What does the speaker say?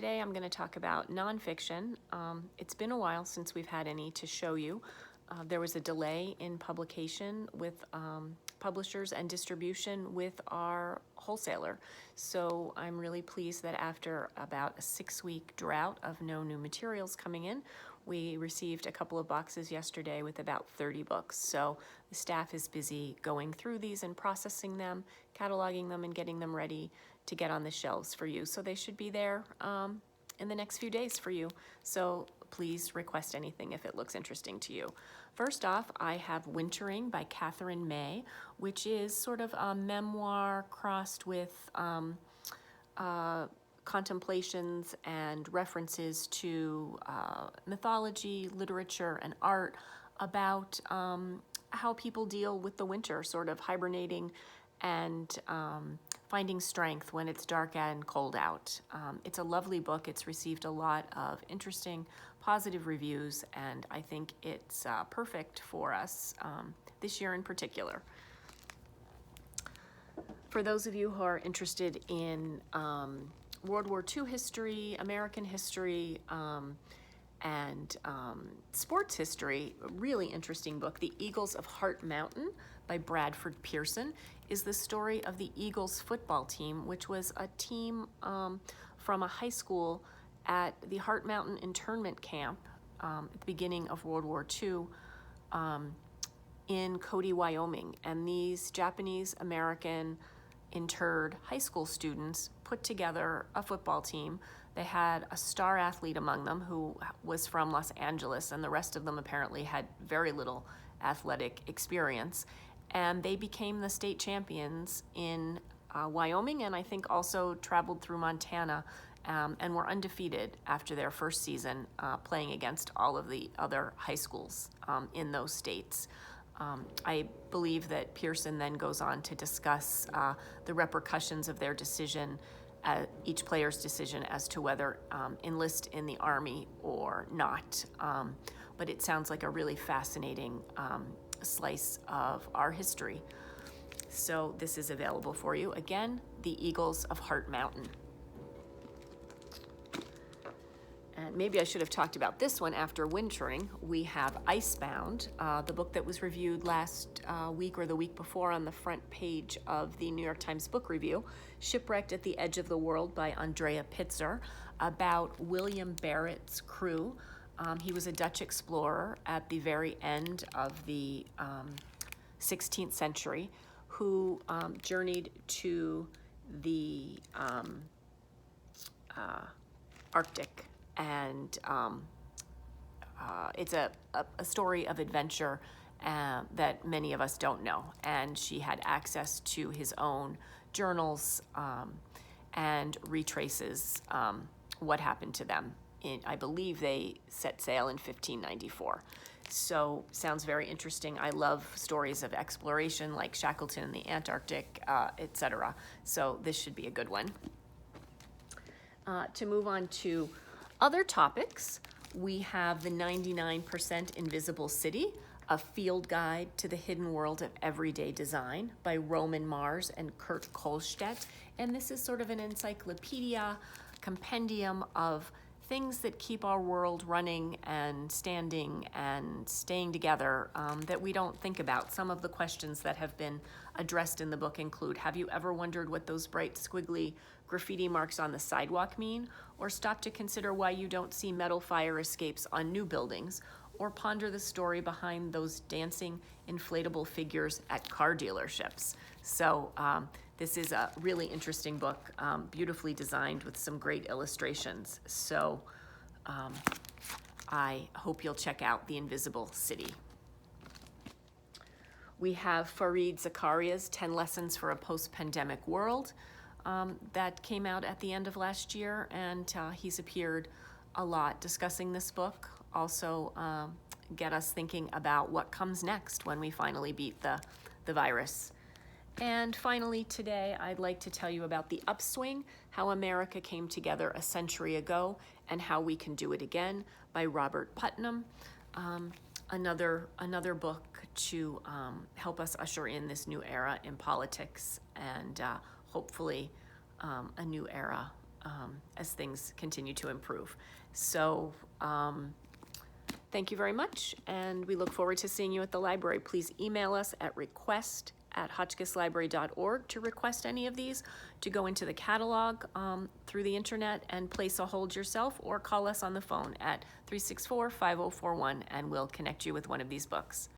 Today I'm going to talk about nonfiction. It's been a while since we've had any to show you. There was a delay in publication with publishers and distribution with our wholesaler. So I'm really pleased that after about a 6-week drought of no new materials coming in, we received a couple of boxes yesterday with about 30 books. So the staff is busy going through these and processing them, cataloging them, and getting them ready to get on the shelves for you. So they should be there in the next few days for you. So please request anything if it looks interesting to you. First off, I have Wintering by Catherine May, which is sort of a memoir crossed with contemplations and references to mythology, literature, and art about how people deal with the winter, sort of hibernating and finding strength when it's dark and cold out. It's a lovely book. It's received a lot of interesting, positive reviews, and I think it's perfect for us this year in particular. For those of you who are interested in World War II history, American history, and sports history, a really interesting book, The Eagles of Heart Mountain by Bradford Pearson, is the story of the Eagles football team, which was a team from a high school at the Heart Mountain internment camp at the beginning of World War II in Cody, Wyoming. And these Japanese-American interred high school students put together a football team. They had a star athlete among them who was from Los Angeles, and the rest of them apparently had very little athletic experience. And they became the state champions in Wyoming, and I think also traveled through Montana, and were undefeated after their first season playing against all of the other high schools in those states. I believe that Pearson then goes on to discuss the repercussions of their decision, each player's decision as to whether enlist in the Army or not. But it sounds like a really fascinating slice of our history. So this is available for you. Again, The Eagles of Heart Mountain. And maybe I should have talked about this one after Wintering. We have Icebound, the book that was reviewed last week or the week before on the front page of the New York Times Book Review, Shipwrecked at the Edge of the World by Andrea Pitzer, about William Barrett's crew. He was a Dutch explorer at the very end of the 16th century who journeyed to the Arctic. And it's a story of adventure that many of us don't know. And she had access to his own journals and retraces what happened to them. I believe they set sail in 1594. So sounds very interesting. I love stories of exploration like Shackleton in the Antarctic, etc. So this should be a good one. To move on to other topics, we have The 99% Invisible City, a field guide to the hidden world of everyday design by Roman Mars and Kurt Kohlstedt. And this is sort of an encyclopedia, compendium of things that keep our world running and standing and staying together that we don't think about. Some of the questions that have been addressed in the book include, have you ever wondered what those bright squiggly graffiti marks on the sidewalk mean? Or stop to consider why you don't see metal fire escapes on new buildings? Or ponder the story behind those dancing inflatable figures at car dealerships? So this is a really interesting book, beautifully designed with some great illustrations. So I hope you'll check out The Invisible City. We have Fareed Zakaria's 10 Lessons for a Post-Pandemic World that came out at the end of last year, and he's appeared a lot discussing this book. Also get us thinking about what comes next when we finally beat the virus. And finally today, I'd like to tell you about The Upswing, How America Came Together a Century Ago and How We Can Do It Again by Robert Putnam. Another book to help us usher in this new era in politics and hopefully a new era as things continue to improve. So thank you very much, and we look forward to seeing you at the library. Please email us at request@hotchkisslibrary.org to request any of these, to go into the catalog through the internet and place a hold yourself, or call us on the phone at 364-5041, and we'll connect you with one of these books.